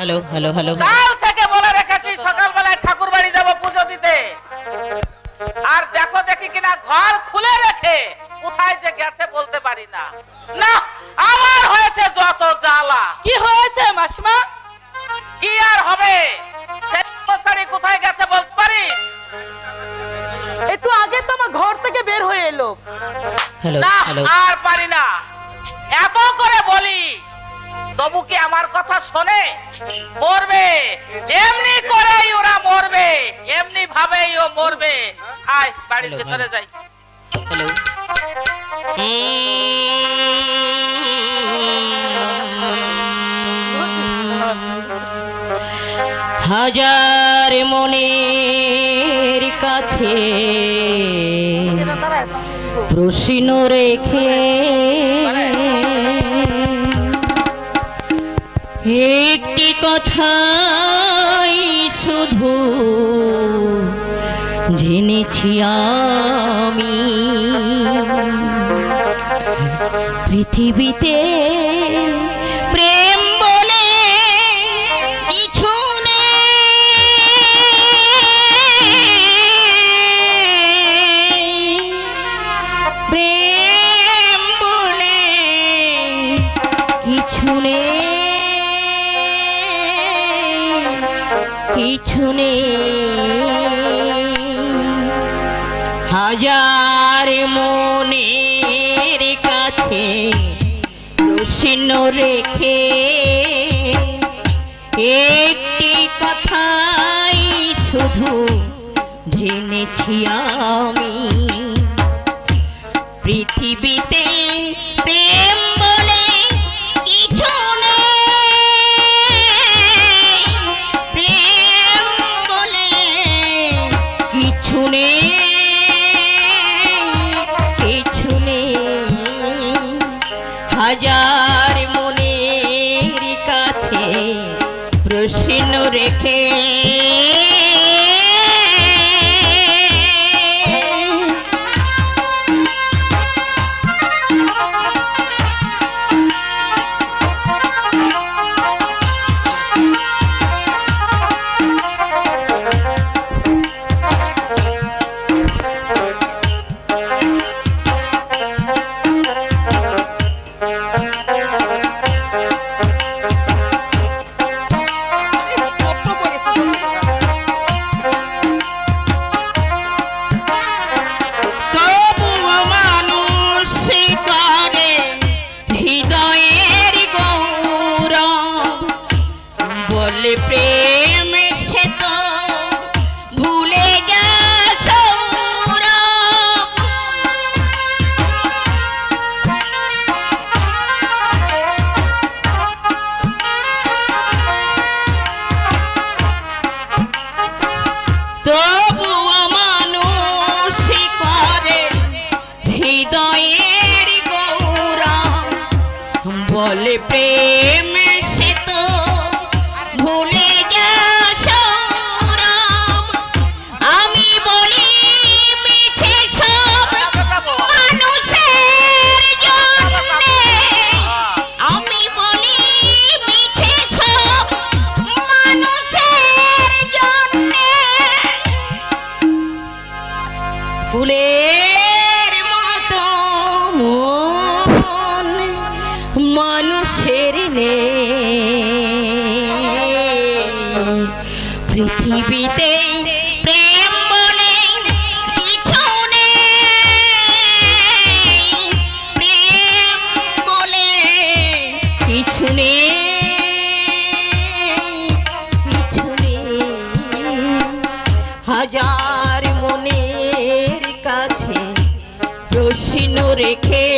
Hello hello hello কাল থেকে বলে রেখেছি সকালবেলায় ঠাকুর বাড়ি যাব পূজো দিতে আর দেখো দেখি কিনা ঘর খুলে রেখে কোথায় যে গেছে বলতে পারি না না আমার হয়েছে যত জ্বালা কি হয়েছে মাসিমা কি আর হবে শেষারি কোথায় গেছে বলতে পারিস একটু আগে তো আমার ঘর থেকে বের হয়ে এলো हेलो না हेलो আর পারি না এত করে বলি তবু কি আমার কথা শোনে মরবে এমনি করেই ওরা মরবে এমনি ভাবেই ও মরবে আয় বাড়ির ভিতরে যাই हेलो हजार মনের কাছে প্রশ্ন রেখে একটি কথাই শুধু জেনেছি আমি পৃথিবীতে প্রেম বলে কিছু নেই প্রেম বলে কিছু নেই কিছু নেই হাজার মনের কাছে প্রশ্ন রেখে একটি কথাই শুধু জেনেছি আমি পৃথিবীতে প্রেম বলে কিছু নেই প্রেম বলে কিছু নেই কিছু নেই হাজার মনের কাছে প্রশ্ন রেখে প্রেম সে তো ভুলে যা সৌরভ তবুও মানুষ করে হৃদয়ের গৌরব বলে প্রেম সে তো ভুলে যা সৌরভ আমি বলি মিছে সব মানুষের জন্যে আমি বলি মিছে সব মানুষের জন্যে ফুলের মতো মন মানুষের পৃথিবীতে প্রেম বলে কিছু নেই প্রেম বলে কিছু নেই কিছু নেই হাজার মনের কাছে প্রশ্ন রেখে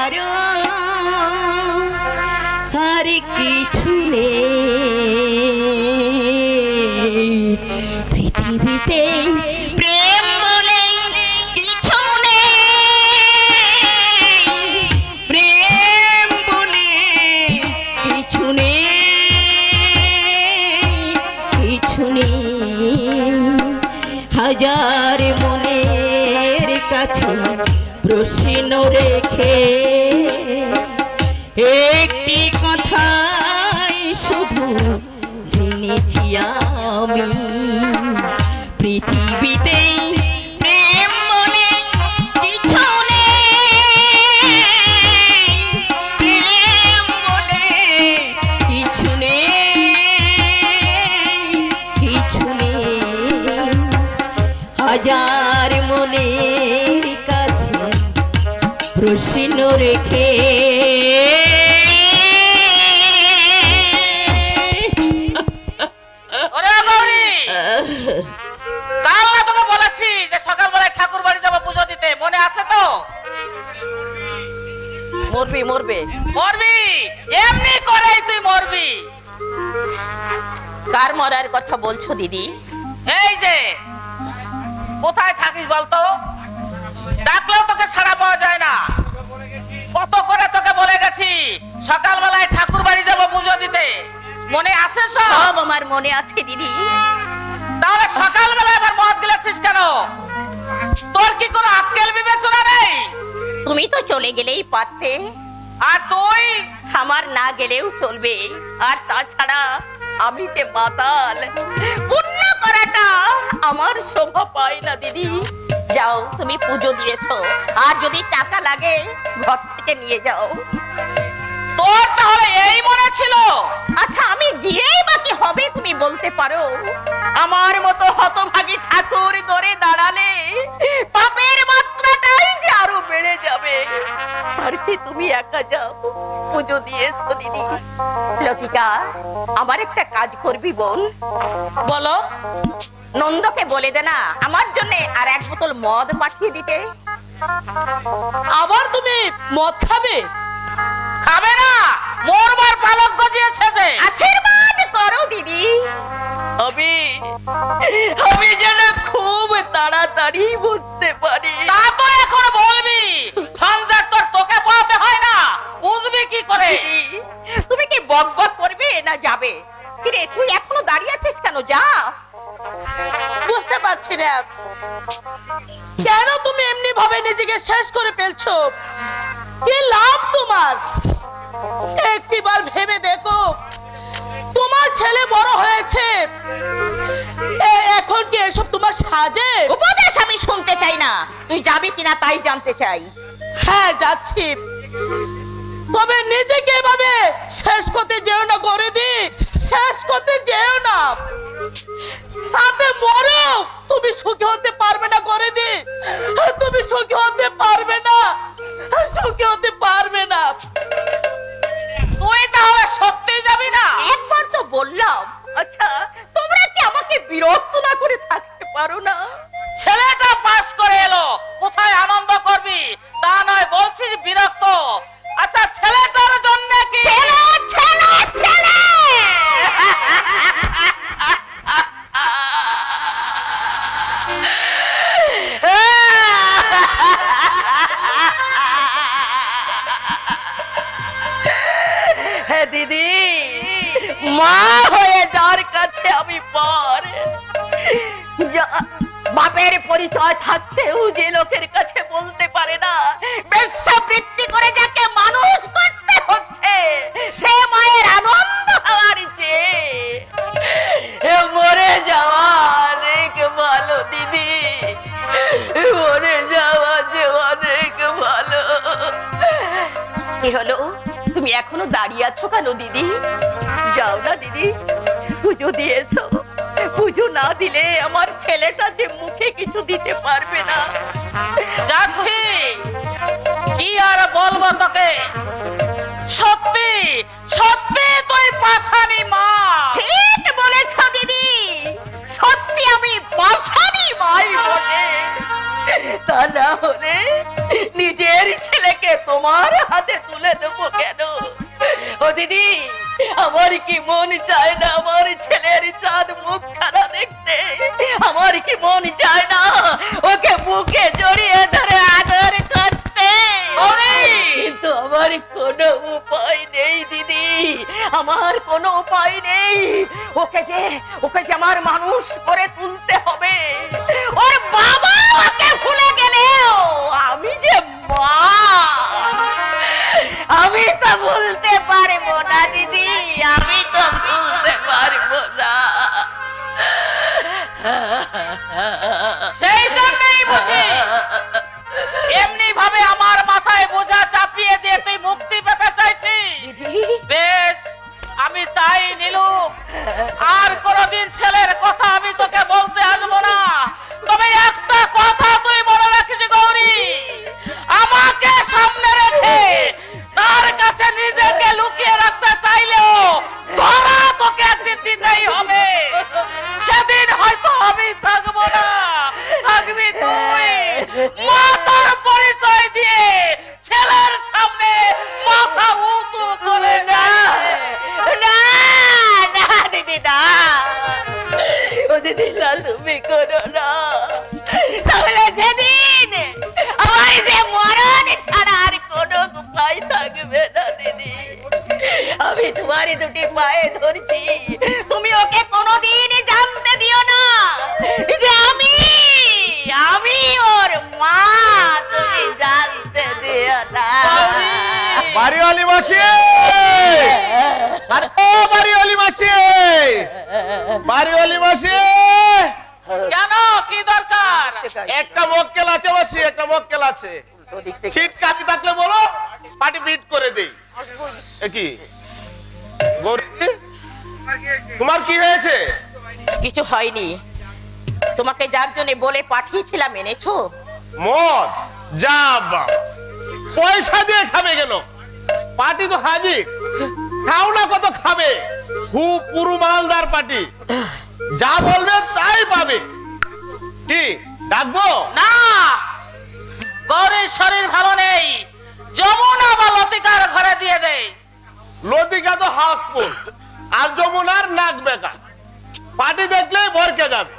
ছাড়া আর কিছু নেই পৃথিবীতে, প্রেম বলে কিছু নেই, প্রেম বলে কিছু নেই, কিছু নেই। হাজার মনের কাছে প্রশ্ন রেখে একটি কথাই শুধু জেনেছি আমি, পৃথিবীতে প্রেম বলে কিছু নেই, প্রেম বলে কিছু নেই, কিছু নেই। হাজার মনের কাছে প্রশ্ন রেখে ওরে গৌরী, কাল না তোকে বলেছি যে সকালবেলায় ঠাকুর বাড়ি যাবো পুজো দিতে, মনে আছে তো? মরবি মরবে। মরবি, এমনি করেই তুই মরবি। কার মরার কথা বলছো দিদি? এই যে কোথায় থাকিস বলতো? ডাকলেও তোকে সাড়া পাওয়া যায় না। কত করে তোকে বলে গেছি সকালবেলায় ঠাকুর বাড়ি যাবো পুজো দিতে, মনে আছে সব? সব আমার মনে আছে দিদি। তাহলে সকালবেলায় আবার মদ গিলেছিস কেন? তোর কি কোনো আক্কেল বিবেচনা নেই? তুমি তো চলে গেলেই পারতে, আর তুই? আমার না গেলেও চলবে। আর তাছাড়া আমি যে মাতাল, পুণ্য করাটা আমার শোভা পায় না দিদি। যাও তুমি পুজো দিয়েছো, আর যদি টাকা লাগে ঘর থেকে নিয়ে যাও। তোর তাহলে এই মনে ছিল? আচ্ছা আমি গিয়েই বা কি হবে তুমি বলতে পারো? আমার মতো হতভাগী ঠাকুর করে দাঁড়ালে পাপের মাত্রাটাই যে আরো বেড়ে যাবে। আর যে তুমি একা যাও, পুজো দিয়ে এসো দিদি। লতিকা, আমার একটা কাজ করবি বোন? বলো। নন্দকে বলে দে না আমার জন্য আর এক বোতল মদ পাঠিয়ে দিতে। আবার তুমি মদ খাবে? খাবে না, মরবার পালক গজিয়েছে যে। আশীর্বাদ করো দিদি। আমি যেন খুব তাড়াতাড়ি বুঝতে পারি। তা তো এখন বলবি, সংসার তোর তোকে বলতে হয় না, বুঝবি কি করে? দিদি, তুমি কি বক বক করবে না যাবে? কিরে তুই এখনো দাঁড়িয়ে আছিস কেন? যা। বুঝতে পারছি না কেন তুমি এমনি ভাবে নিজেকে শেষ করে ফেলছো। কি লাভ তোমার? একটিবার ভেবে দেখো, তোমার ছেলে বড় হয়েছে, এখন কি এসব তোমার সাজে? উপদেশ আমি শুনতে চাই না, তুই যাবি কিনা তাই জানতে চাই। হ্যাঁ যাচ্ছি, তবে নিজেকে এভাবে শেষ করতে যেও না করে দি, শেষ করতে যেও না। সাথে মরো, তুমি সুখী হতে পারবে না করে দি, তুমি সুখী হতে পারবে না, সুখী হতে পারবে না। তুই তাহলে সত্যি যাবি না? একবার তো বললাম। আচ্ছা তোমরা কি আমাকে বিরক্ত না করে থাকতে পারো না? ছেলেটা পাস করে এলো, কোথায় আনন্দ করবি তা নয় বলছিস বিরক্ত। আচ্ছা ছেলেটার জন্য কি? ছেলে ছেলে ছেলে হ্যাঁ দিদি, মা হয়ে যার কাছে আমি পর, বাপের পরিচয় থাকতেও যে লোকের কাছে বলতে পারে না, বেশ্যাবৃত্তি করে যাকে মানুষ করতে হচ্ছে, সে মায়ের আনন্দ হওয়ার চেয়ে মরে যাওয়া অনেক ভালো দিদি, মরে যাওয়া যে অনেক ভালো। কি হলো, তুমি এখনো দাঁড়িয়ে আছো কেন দিদি? যাও না দিদি, পুজো দিয়ে এসো। পুজো না দিলে আমার ছেলেটা যে মুখে কিছু দিতে পারবে না। যাচ্ছি, কি আর বলবো তোকে, সত্যি সত্যি তুই পাশানি মা। ঠিক বলেছ দিদি, সত্যি আমি পাশানি মাই বটে। তা না হলে নিজের ছেলেকে তোমার তোমার হাতে তুলে দেবো কেন? ও দিদি, আমার কি মন চায় না আমার ছেলের চাঁদ মুখখানা দেখতে? আমার কি মন চায় না ওকে বুকে জড়িয়ে ধরে আদর করতে? কিন্তু আমার কোনো উপায় নেই দিদি, আমার কোনো উপায় নেই। ওকে যে আমার মানুষ করে তুলতে হবে। ওর বাবা ওকে ভুলে গেলেও আমি যে মা, আমি তো ভুলতে পারবো না দিদি, আমি তো ভুলতে পারবো না। সেই জন্যই বুঝি এমনি ভাবে আমার মাথায় বোঝা চাপিয়ে দিয়ে তুই মুক্তি পেতে চাইছিস। বেশ, আমি তাই নিলুম। আর কোনদিন ছেলের কথা আমি তোকে বলতে আসবো না। তবে একটা কথা তুই মনে রাখিস গৌরী, আমাকে সামনে রেখে তার কাছে নিজেকে লুকিয়ে রাখতে চাইলেও ধরা তোকে একদিন দিতেই হবে। সেদিন হয়তো আমি থাকবো না, থাকবি তুই। মাতার পরিচয় দিয়ে ছেলের সামনে মাথা উঁচু করে না না না দিদি, না। ও দিদি, না তুমি করো না। তাহলে সেদিন আমার যে মরণ ছাড়া আর কোনো উপায় থাকবে না দিদি। আমি তোমার দুটি পায়ে ধরছি, তুমি ওকে কোনোদিন জানতে দিও না যে আমি ওর মা, তুমি জানতে দিও না। বাড়িওয়ালি মাসি, ও বাড়িওয়ালি মাসি, বাড়িওয়ালি মাসি, কেন, কি দরকার? একটা মক্কেল আছে মাসি, একটা মক্কেল আছে। সিট কাটি থাকলে বলো, পাটি ফিট করে দেই। কি গৌরী, তোমার কি হয়েছে? কিছু হয়নি। তোমাকে যার জন্য বলে পাঠিয়েছিলাম এনেছো? মদ? যা বাবা, পয়সা দিয়ে খাবে কেন? পার্টি তো হাজির, খাও না কত খাবে। খুব পুরো মালদার পার্টি, যা বলবে তাই পাবে। কি ডাকবো? না, গৌরীর শরীর ভালো নেই, যমুনা বা লতিকার ঘরে দিয়ে দেয়। লতিকা তো হাউসফুল, আর যমুনার নাক বেকা। পার্টি দেখলেই ভরকে যাবে।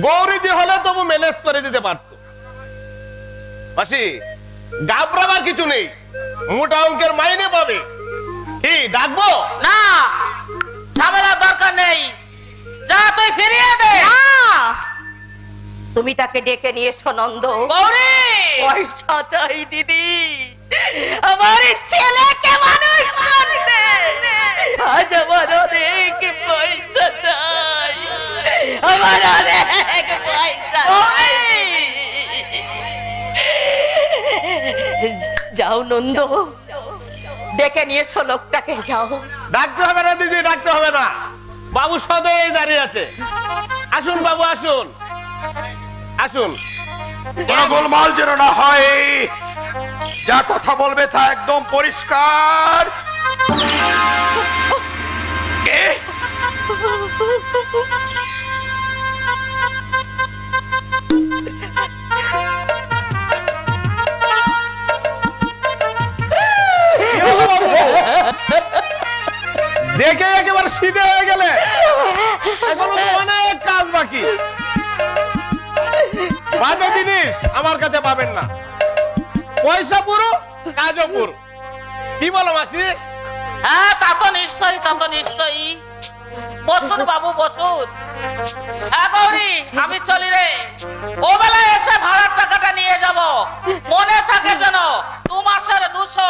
গৌরী দি হলে তবু ম্যানেজ করে দিতে পারতো। মাসি, গাবড়াবার কিছু নেই, মোটা অঙ্কের মাইনে পাবে। কি ডাকবো? না, ঝামেলা দরকার নেই, যা তুই ফিরিয়ে দে। তুমি তাকে ডেকে নিয়ে এসো নন্দ। গৌরী, পয়সা চাই দিদি, আমার ছেলেকে মানুষ করতে। আজ আমার অনেক পয়সা চাই, আমার অনেক পয়সা চাই। যাও নন্দ, ডেকে নিয়ে এসো লোকটাকে, যাও। ডাকতে হবে না দিদি, ডাকতে হবে না। বাবু সদয় দাঁড়িয়ে আছে। আসুন বাবু, আসুন আসুন। কোনো গোলমাল যেন না হয়, যা কথা বলবে তা একদম পরিষ্কার। কে? দেখে একেবারে সিধে হয়ে গেলে, এখনো তো অনেক কাজ বাকি। বাজে জিনিস আমার কাছে পাবেন না। পয়সা পুরো, কাজও পুরো। কি বলো মাসি? হ্যাঁ, তা তো নিশ্চয়ই, তা তো নিশ্চয়ই। বসুন বাবু, বসুন। হ্যাঁ গৌরী, আমি চলি রে। ও বেলায় এসে ভাড়ার টাকাটা নিয়ে যাব। মনে থাকে যেন 2 মাসের 200।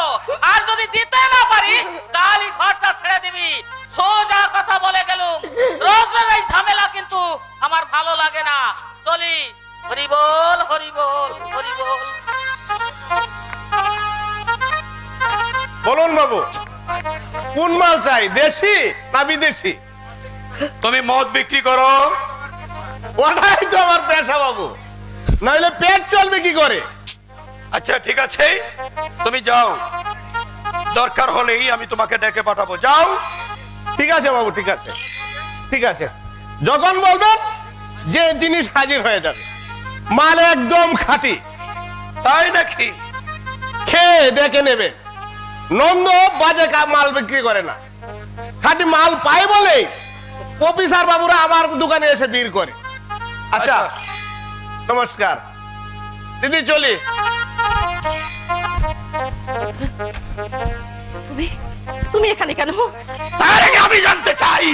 আর যদি দিতে না পারিস, কালই ঘরটা ছেড়ে দিবি। সোজা কথা বলে গেলুম। রোজ রোজ এই ঝামেলা কিন্তু আমার ভালো লাগে না। চলি। হরি বল, হরি বল, হরি বল। বলুন বাবু, কোন মাল চাই, দেশি না বিদেশি? তুমি মদ বিক্রি করো? ওটাই তো আমার পেশা বাবু, নইলে পেট চলবে কি করে? আচ্ছা ঠিক আছে, তুমি যাও, দরকার হলেই আমি তোমাকে ডেকে পাঠাবো। যাও। ঠিক আছে বাবু, ঠিক আছে, ঠিক আছে। যখন বলবেন যে জিনিস হাজির হয়ে যাবে। মাল একদম খাঁটি। তাই নাকি? খেয়ে দেখে নেবে, নন্দ বাজে মাল বিক্রি করে না, খাঁটি মাল পায় বলে অফিসার বাবুরা আমার দোকানে এসে ভিড় করে। আচ্ছা নমস্কার দিদি, চলি। তুমি এখানে কেন? তার আগে আমি জানতে চাই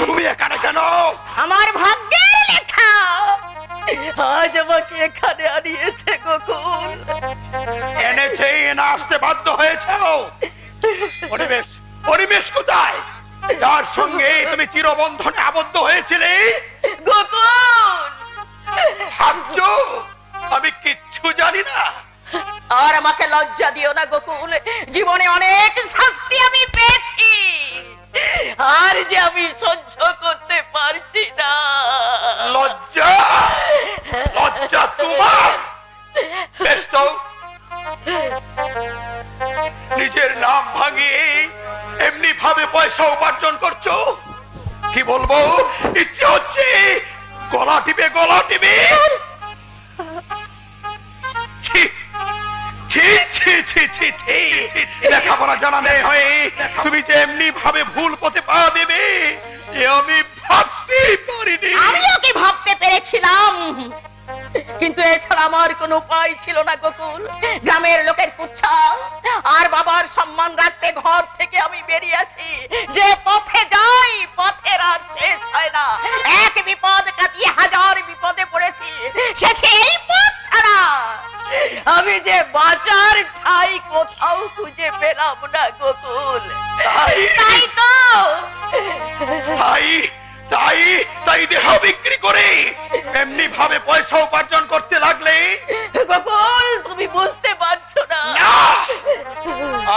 তুমি এখানে কেন? আমার ভাগ্যের লেখা আজ আমাকে এখানে আনিয়েছে গোকুল। এনেছে না আসতে বাধ্য হয়েছে? পরিবেশ পরিবেশ কোথায়, যার সঙ্গে তুমি চিরবন্ধনে আবদ্ধ হয়েছিলে? গোকুল, ভাবছো আমি কিচ্ছু জানি না? আর আমাকে লজ্জা দিও না গোকুল, জীবনে অনেক শাস্তি আমি পেয়েছি, আর যে আমি সহ্য করতে পারছি না। লজ্জা? লজ্জা তোমার? বেশ তো, নিজের নাম ভাঙিয়ে এমনি ভাবে পয়সা উপার্জন করছো, কি বলবো, ইচ্ছে হচ্ছে গলা টিপে গলা টিপে। লেখাপড়া জানা মেয়ে হয়ে তুমি যে এমনি ভাবে ভুল পথে পা দেবে আমি ভাবতেই পারিনি। আমিও কি ভাবতে পেরেছিলাম, কিন্তু এছাড়া আমার কোনো উপায় ছিল না গোকুল। গ্রামের লোকের কুচ্ছা আর বাবার সম্মান রাখতে ঘর থেকে আমি বেরিয়ে আসি। যে পথে যাই পথের আর শেষ হয় না, এক বিপদ কাটিয়ে হাজার বিপদে পড়েছি, শেষে এই পথ ছাড়া আমি যে বাঁচার ঠাই কোথাও খুঁজে পেলাম না গোকুল। তাই তো তাই তাই দেহ বিক্রি করে এমনি ভাবে পয়সা উপার্জন করতে লাগলে? গোকুল, তুমি বুঝতে পারছো না।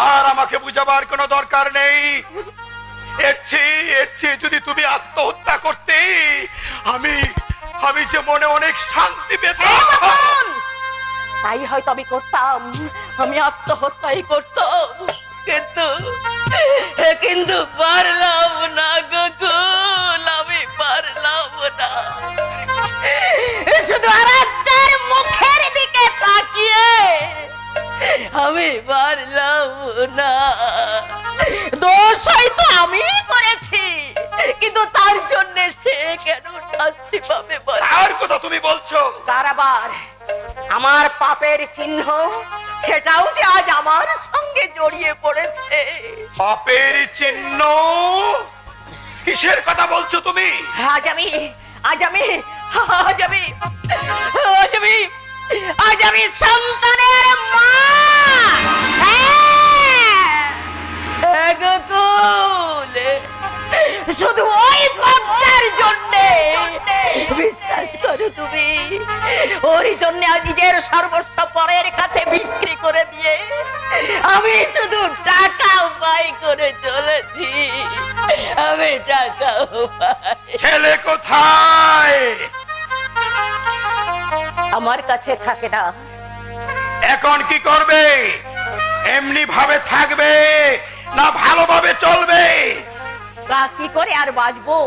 আর আমাকে বুঝাবার কোনো দরকার নেই। এর চেয়ে যদি তুমি আত্মহত্যা করতে আমি যে মনে অনেক শান্তি পেতাম। তাই হয়তো আমি করতাম, আমি আত্মহত্যাই করতাম, কিন্তু পারলাম না গোকুল, আমি পারলাম না। শুধু আরেকটার মুখের দিকে তাকিয়ে আমি পারলাম না। দোষ হয়তো আমি করেছি, কিন্তু তার জন্য সে কেন শাস্তি পাবে? আর কথা তুমি বলছো? তার আবার আমার পাপের চিহ্ন, সেটাও যে আজ আমার সঙ্গে জড়িয়ে পড়েছে। পাপের চিহ্ন? কিসের কথা বলছো তুমি? আজ আমি সন্তানের মা। হ্যাঁ গোকুল, শুধু ওই পাপটার জন্য, বিশ্বাস করো তুমি, ওর জন্য নিজের সর্বস্ব পরের কাছে বিক্রি করে দিয়ে আমি শুধু টাকা উপায় করে চলেছি। আমি টাকা উপায়। ছেলে কোথায়? আমার কাছে থাকে না। এখন কি করবে? এমনি ভাবে থাকবে না ভালোভাবে চলবে? কি করে আর বাঁচবো,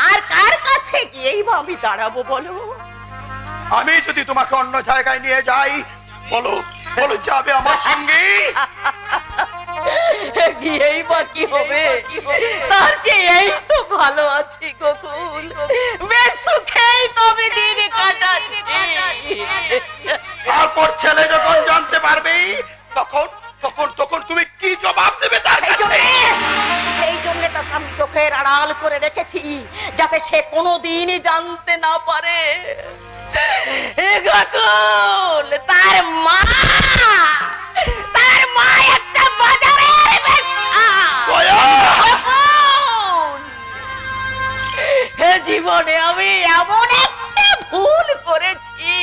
আর কার কাছে গিয়েই বা আমি দাঁড়াবো বলো? আমি যদি তোমাকে অন্য জায়গায় নিয়ে যাই, বলো যাবে আমার সঙ্গে? গিয়েই বা কি হবে, তার চেয়ে এই তো ভালো আছি গোকুল, বেশ সুখেই তো আমি দিন কাটাচ্ছি। তারপর ছেলে যখন জানতে পারবে তখন তুমি কি জবাব দেবে তার কাছে? সেই জন্য তো আমি চোখের আড়াল করে রেখেছি, যাতে সে কোনোদিনই জানতে না পারে। গোকুল, তার মা একটা বাজারের বেশ্যা। জীবনে আমি এমন একটা ভুল করেছি,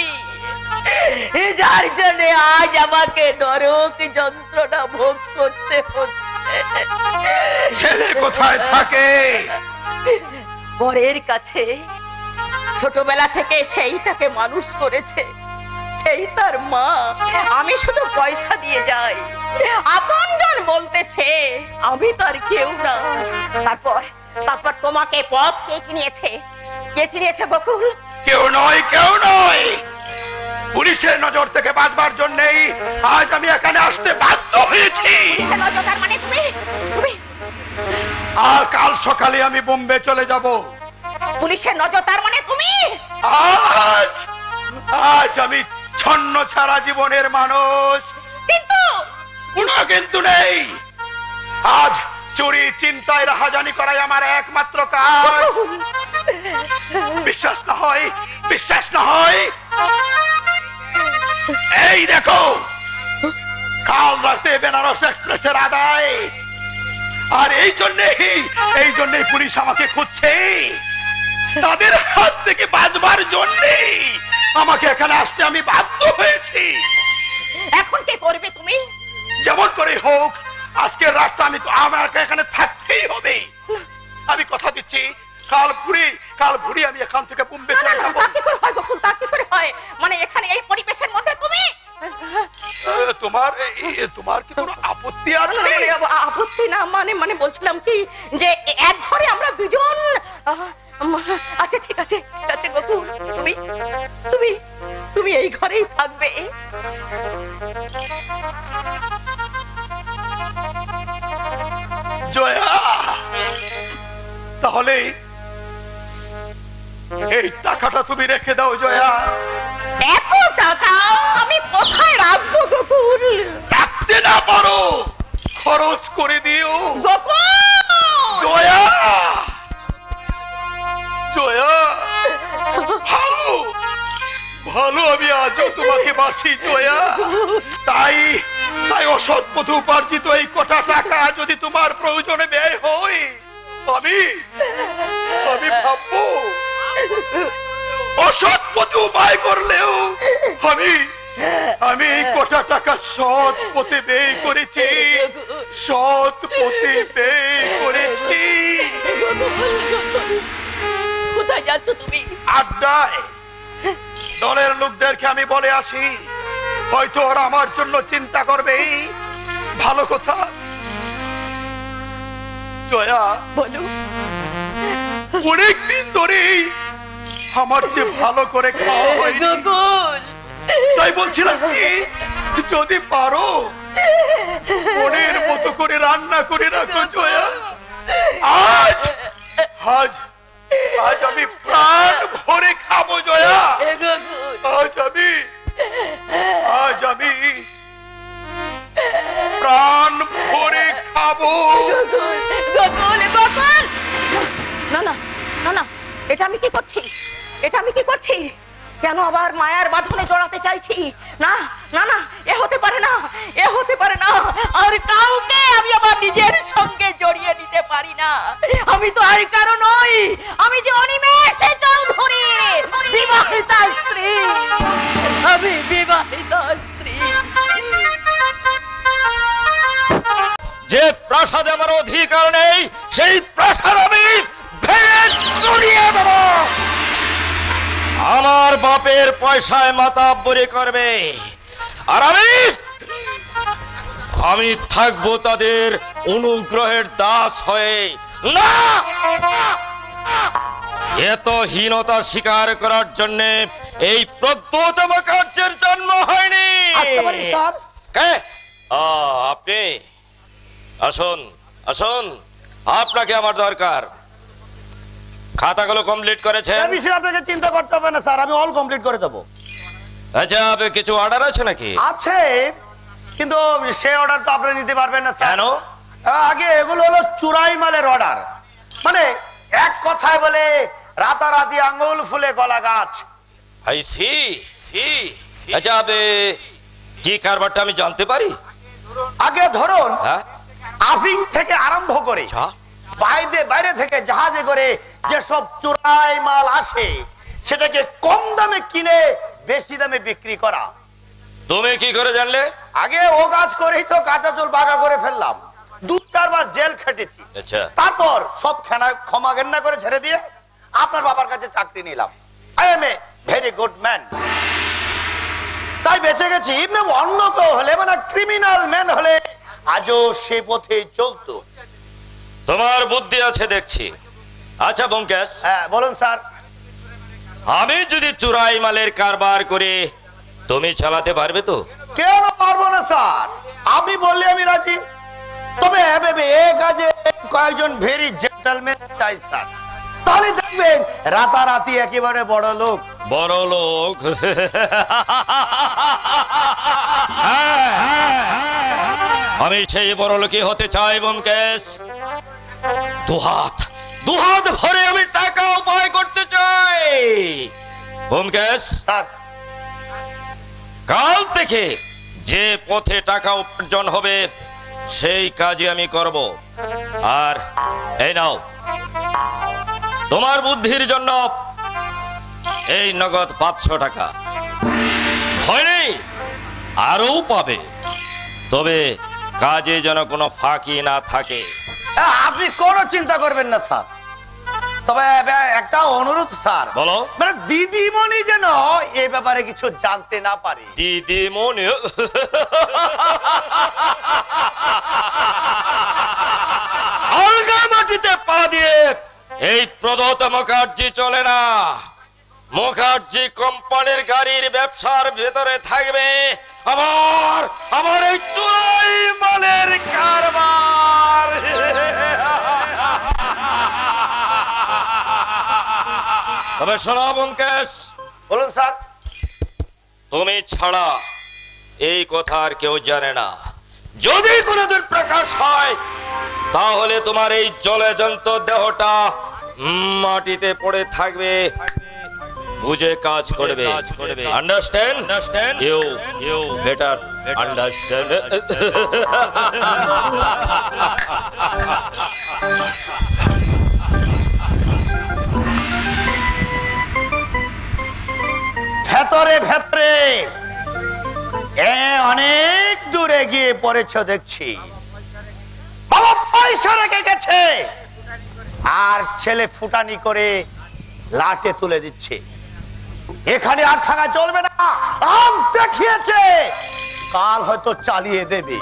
যার জন্য আজ আমাকে নরক যন্ত্রণা ভোগ করতে হচ্ছে। ছেলে কোথায় থাকে? বরের কাছে। ছোটবেলা থেকে সেই তাকে মানুষ করেছে, সেই তার মা। আমি শুধু পয়সা দিয়ে যাই, আপনজন বলতে সে, আমি তার কেউ না। তারপর তোমাকে পথ কে চিনিয়েছে গোকুল? কেউ নয় পুলিশের নজর থেকে বাঁচবার জন্যই আজ আমি এখানে আসতে বাধ্য হয়েছি। পুলিশের নজর তার মানে তুমি তুমি আর কাল সকালে আমি বোম্বে চলে যাব। পুলিশের নজর তার মানে তুমি আজ আজ আমি ছন্ন ছাড়া জীবনের মানুষ। কিন্তু কোনো কিন্তু নেই। আজ চুরি চিন্তায় রাহাজানি করাই আমার একমাত্র কাজ। বিশ্বাস না হয়, বিশ্বাস না হয়, এই দেখো কাল রাতে বেনারস এক্সপ্রেসের আদায়। আর এই জন্যই পুলিশ আমাকে খুঁজছে। তাদের হাত থেকে বাঁচবার জন্যই আমাকে এখানে আসতে আমি বাধ্য হয়েছি। এখন কি করবে তুমি? যেমন করে হোক আজকের রাতটা আমাকে এখানে থাকতেই হবে। আমি কথা দিচ্ছি কাল ভুরি আমি এখান থেকে বোম্বে চলে যাব। তা কি করে হয় গোকুল, তা কি করে হয়? মানে এখানে এই পরিবেশের মধ্যে তুমি তোমার কি কোনো আপত্তি আছে? আপত্তি না, মানে বলছিলাম কি যে এক ঘরে আমরা দুজন। আচ্ছা ঠিক আছে ঠিক আছে গোকুল, তুমি তুমি তুমি এই ঘরেই থাকবে। জয়া, তাহলে এই টাকাটা তুমি রেখে দাও জয়া। এত টাকা আমি কোথায় রাখবো গোকুল? রাখতে না পারো খরচ করে দিও গোকুল জয়া। জয়া, ভালো ভালো আমি আজও তোমাকে বাসি জয়া। তাই অসৎ পথে উপার্জিত এই কটা টাকা যদি তোমার প্রয়োজনে ব্যয় হয় আমি ভাববো। অসৎ পথে উপায় করলেও আমি এই কটা টাকা সৎ পথে ব্যয় করেছি, সৎ পথে ব্যয় করেছি। কোথায় যাচ্ছ তুমি? আড্ডায় দলের লোকদেরকে আমি বলে আসি, হয়তো ওরা আমার জন্য চিন্তা করবে। ভালো কথা জয়া, বলো। অনেকদিন ধরেই আমার যে ভালো করে খাওয়া হয়নি, গোকুল তাই বলছিলাম কি যদি পারো মনের মতো করে রান্না করে রাখো জয়া। আজ আজ আজ আমি প্রাণ ভরে খাবো জয়া। আজ আমি প্রাণ ভরে খাবো। গোকুল গোকুল, না না না না, এটা আমি কি করছি? এটা আমি কি করছি? কেন আবার মায়ার বাঁধনে জড়াতে চাইছি? না না না, এ হতে পারে না, এ হতে পারে না। আর কাউকে আমি আমার নিজের সঙ্গে জড়িয়ে নিতে পারি না। আমি তো আর কারো নই, আমি যে অনিমেষ চৌধুরীর বিবাহিতা স্ত্রী। আমি বিবাহিতা স্ত্রী। যে প্রাসাদে আমার অধিকার নেই সেই প্রাসাদ আমি ভেঙে চড়িয়ে দেব। আমার বাপের পয়সায় মাতাব্বরি করবে আর আমি থাকবো তাদের অনুগ্রহের দাস হয়ে। না, এত হীনতার স্বীকার করার জন্য এই প্রদ্যোতম কার্যের জন্ম হয়নি। কে? আপনি আসুন আসুন, আপনাকে আমার দরকার। খাতাগুলো কমপ্লিট করেছেন? এই বিষয়ে আপনাকে চিন্তা করতে হবে না স্যার, আমি অল কমপ্লিট করে দেবো। আচ্ছা, কিছু অর্ডার আছে নাকি? আছে, কিন্তু সেই অর্ডার তো আপনি নিতে পারবেন না স্যার। কেন? আগে এগুলো হলো চুরাই মালের অর্ডার, মানে এক কথায় বলে রাতারাতি আঙ্গুল ফুলে গলা গাছ। I see. আচ্ছা, কি কারবারটা আমি জানতে পারি? আগে ধরুন হ্যাঁ, আফিং থেকে আরম্ভ করে আচ্ছা, বাইরে থেকে জাহাজে করে যেসব চুরাই মাল আসে সেটাকে কম দামে কিনে বেশি দামে বিক্রি করা। তুমি কি করে জানলে? আগে ও কাজ করেই তো কাঁচা চুল বাঁকা করে ফেললাম, 2-4 বার জেল খেটেছি। আচ্ছা, তারপর সব ক্ষমা ঘেন্না করে ছেড়ে দিয়ে আপনার বাবার কাছে চাকরি নিলাম। I M a very good man. তাই বেঁচে গেছি। অন্য কেউ হলে, মানে ক্রিমিনাল ম্যান হলে আজও সে পথে চলতো। তোমার বুদ্ধি আছে দেখছি। আচ্ছা ব্যোমকেশ, হ্যাঁ বলুন স্যার। আমি যদি চুরাই মালের কারবার করে তুমি চালাতে পারবে তো? কেন পারবো না স্যার, আপনি বললে আমি রাজি। তবে এ কাজে কয়েকজন ভেরি জেন্টলম্যান চাই স্যার, তাহলে দেখবেন রাতারাতি একেবারে বড় লোক। বড় লোক? আমি সেই বড় লোকই হতে চাই ব্যোমকেশ। দুহাত ভরে আমি টাকা উপায় করতে চাই ব্যোমকেশ। কাল থেকে যে পথে টাকা উপার্জন হবে সেই কাজই আমি করব। আর এই নাও, তোমার বুদ্ধির জন্য এই নগদ 500 টাকা। ভয় নেই, আরও পাবে, তবে কাজে যেন কোনো ফাঁকি না থাকে। আপনি কোনো চিন্তা করবেন না স্যার, তবে একটা অনুরোধ স্যার। বলো। মানে দিদিমণি যেন এ ব্যাপারে কিছু জানতে না পারে। দিদিমণি? আলগা মাটিতে পা দিয়ে এই প্রদত্ত মুখার্জি চলে না। মুখার্জি কোম্পানির গাড়ির ব্যবসার ভেতরে থাকবে আমার এই চুরাই মালের কারবার। তবে শোনো ব্যোমকেশ। বলুন স্যার। তুমি ছাড়া এই কথা আর কেউ জানে না। যদি কোনোদিন প্রকাশ হয় তাহলে তোমার এই জলজন্ত দেহটা মাটিতে পড়ে থাকবে। বুঝে কাজ করবে। আন্ডারস্ট্যান্ড? You better understand. ভেতরে অনেক দূরে গিয়ে পড়েছ দেখছি। বাবা পয়সা রেখে গেছে আর ছেলে ফুটানি করে লাটে তুলে দিচ্ছে। এখানে আর থাকা চলবে না। আম দেখিয়েছে, কাল হয়তো চালিয়ে দেবে।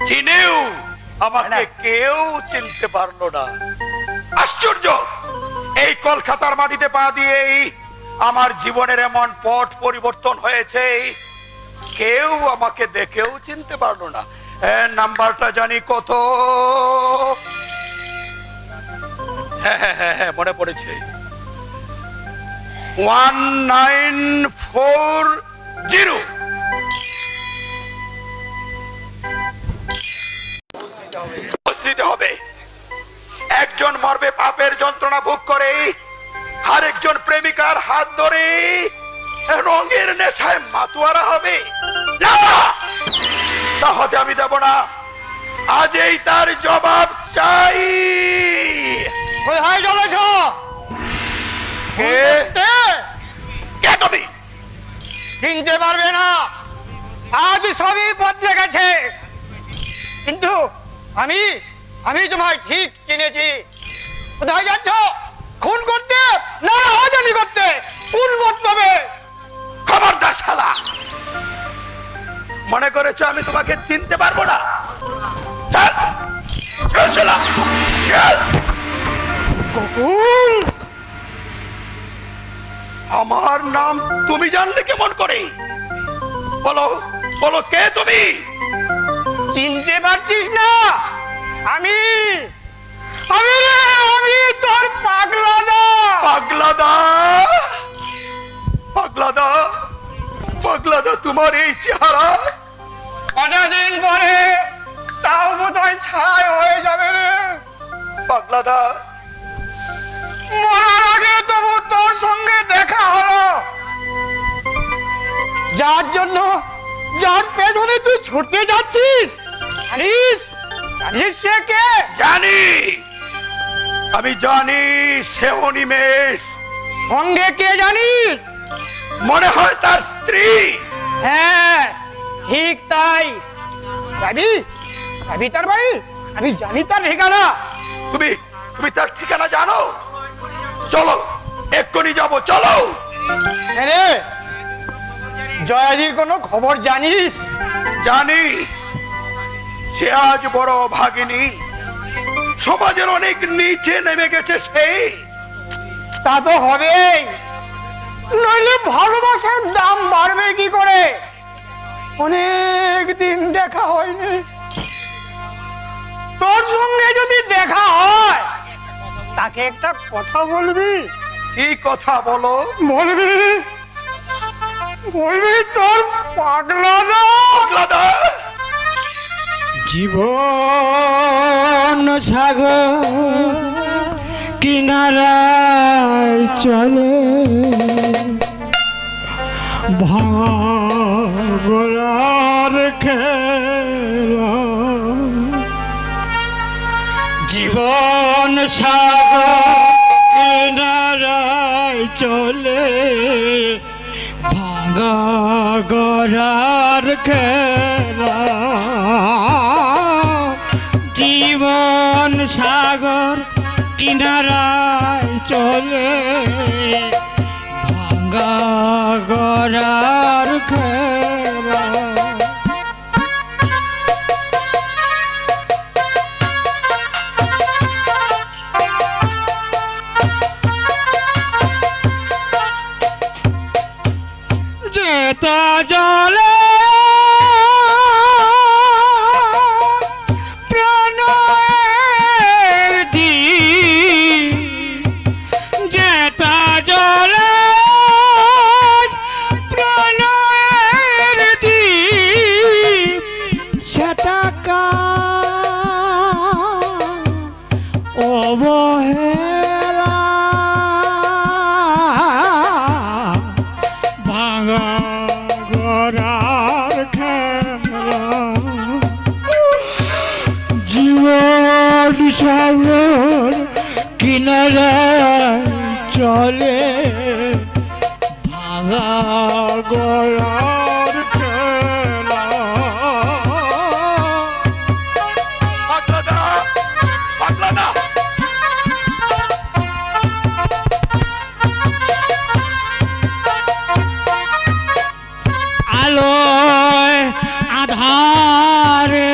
চিনেও আমাকে কেউ চিনতে পারলো না। আশ্চর্য! এই কলকাতার মাটিতে পা দিয়েই আমার জীবনের এমন পথ পরিবর্তন হয়েছে, কেউ আমাকে দেখেও চিনতে পারলো না। নাম্বারটা জানি কত। হ্যাঁ, মনে পড়েছে, 1940। হবে একজন মরবে পাপের যন্ত্রণা ভোগ করে, আর একজন প্রেমিকার হাত ধরে রঙের নেশায় মাতুয়ারা হবে। না, তা হতে আমি দেব না। আজই তার জবাব চাই। কোথায় চলেছ? কে তুমি? চিনতে পারবে না, আজ সবই বদলে গেছে। কিন্তু আমি তোমায় ঠিক চিনেছি। কোথায় যাচ্ছ? খুন করতে না রাজানি করতে? কোন বক্তব্যে? খবরদার শালা! মনে করেছো আমি তোমাকে চিনতে পারবো না? কুকুর, আমার নাম তুমি জানলে কেমন করে? বলো বলো, কে তুমি? চিনতে পারছিস না? আমি তোর পাগলাদা। পাগলাদা, তোমার এই চেহারা কটা দিন পরে তাও বোধহয় ছাই হয়ে যাবে রে পাগলাদা। মরার আগে তবু তোর সঙ্গে দেখা হলো। যার পেছনে তুই ছুটতে যাচ্ছিস, জানিস সে কে? আমি জানি, সে অনিমেষ। সঙ্গে কে জানিস? মনে হয় তার স্ত্রী। হ্যাঁ, ঠিক তাই। যাবি তার বাড়ি? আমি জানি তার ঠিকানা। তুমি তার ঠিকানা জানো? চলো, এক্ষুনি যাবো, চলো। জয়াজির কোনো খবর জানিস? জানি, সে আজ বড় ভাগিনী। সমাজের অনেক নিচে নেমে গেছে সেই। তা তো হবেই, নইলে ভালোবাসার দাম বাড়বে কি করে? অনেক দিন দেখা হয়নি, তোর সঙ্গে যদি দেখা হয় তাকে একটা কথা বলবি। কি কথা বলো? বলবি বলবি তোর পাগলাদা জীবন সাগর কিনারায় চলে ভাঙার খেলা। জীবন সাগর কিনারায় চলে ভাঙা গড়ার খেলা। জীবন সাগর কিনারায় চলে ভাঙা গড়ার খেলা। যেতা জলে প্রাণের দ্বীপ, যেতা জলে প্রাণের দ্বীপ, সেটাকা অবহেলা ভাঙা গড়ার খেলা। জীবন সাগর কিনারায় চলে ভাঙা গড়ার খেলা। পাগলাদা, পাগলাদা। আলোয় আধারে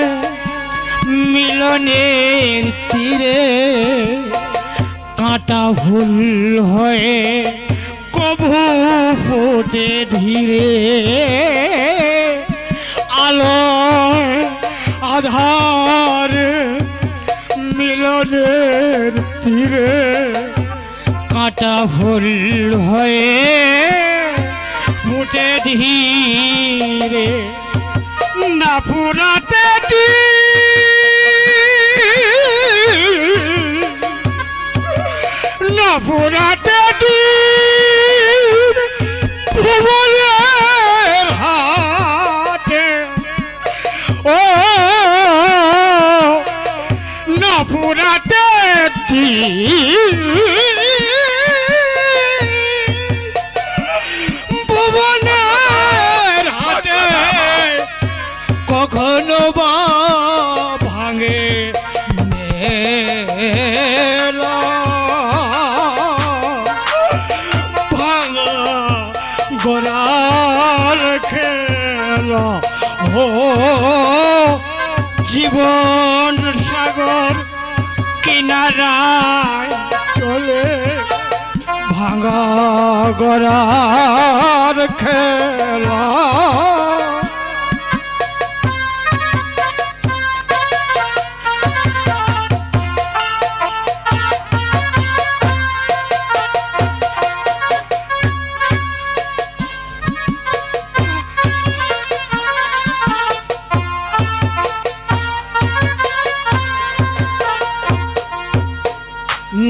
মিলনের তীরে কাঁটা ভুল হয়ে কভু ফোটে ধীরে। আলোয় আধারে মিলনের তীরে কাঁটা ভুল হয়ে ফুটে ধীরে। না ফুরাতে না ফুরাতে ভুবনের হাটে, ও না ফুরাতে ভুবনের হাটে কখনো বা ভাঙে মেলা। ভাঙা গড়ার খেলা। ও জীবন সাগর কিনারায় চলে ভাঙা গড়ার খেলা।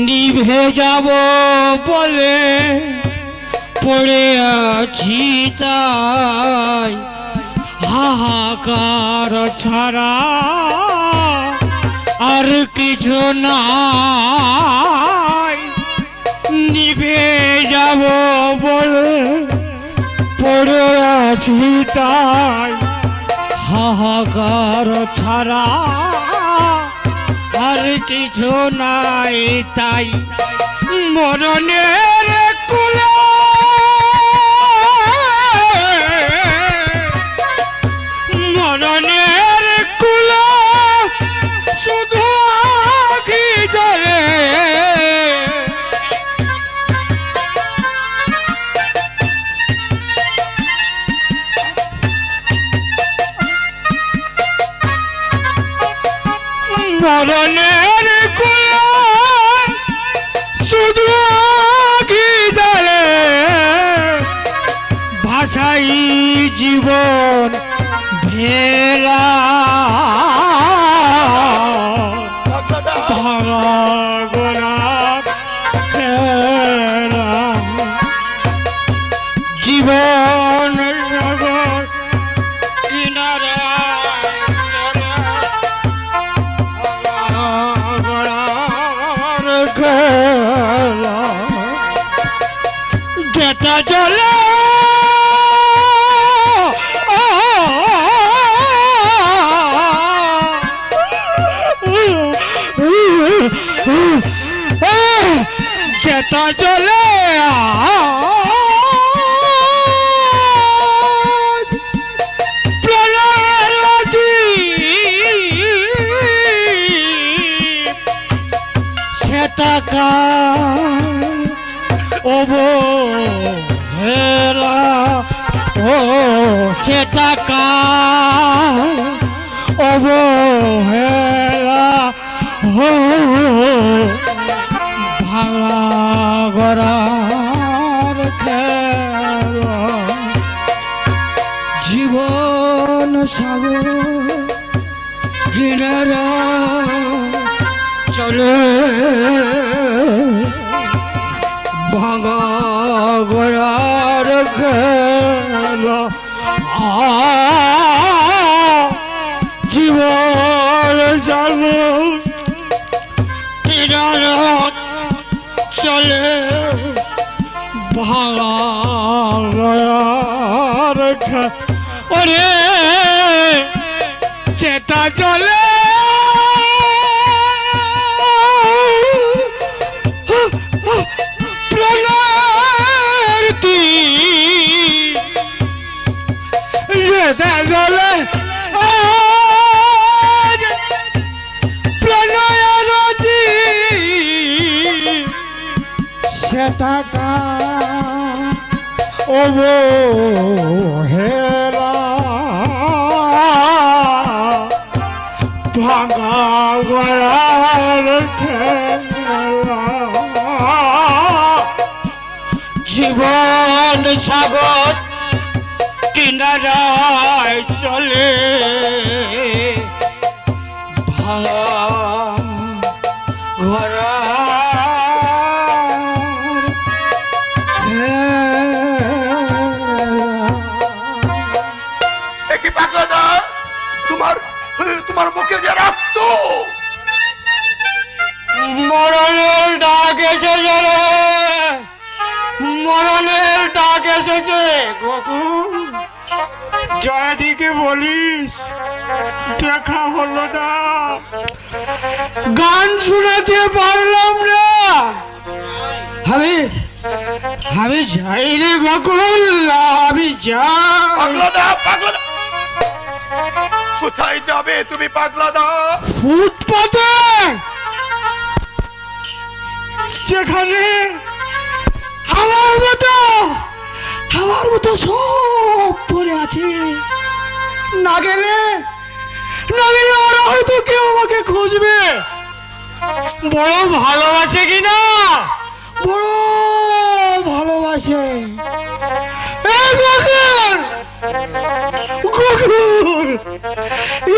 নিভে যাব বলে পড়ে আছি তাই, হাহাকার ছাড়া আর কিছু নাই। নিভে যাব বলে পড়ে আছি তাই, হাহাকার ছাড়া আর কিছু নাই। তাই মরণের কুলে মরণের কুলে শুধু আখি জীবন ভেলা ভাঙা গোড়া ফেরা জীবন সাগর কিনারা যেটা চলে যেটা চলে সেটা অবহেলা ও সেটা অবহেলা ও ভাঙা গড়ার খেলা জীবন সাগর কিনারা চলে ভাঙা গড়ার খেলা জীবন সাগর কিনারা চলে ভাঙা গড়ার খেলা ওরে চেতা চলে সেটা অবহেলা ভাঙা গড়ার খেলা জীবন সাগর কিনারায় চলে ভাঙা গড়ার কি পাগলা না তোমার মুখে যে রক্ত মরণের ডাক এসেছে রে মরণের ডাক এসেছে গোকুল জয়দিকে বলিস দেখা হলো না গান শোনাতে পারলাম না আমি যাই রে গোকুল আমি যাই পাগলা কোথায় যাবে তুমি পাগলা দা ফুটপাতে সেখানে আমার মতো সব পড়ে আছে না গেলে ওরা হয়তো কেউ আমাকে খুঁজবে বড় ভালোবাসে কিনা বড় ভালোবাসে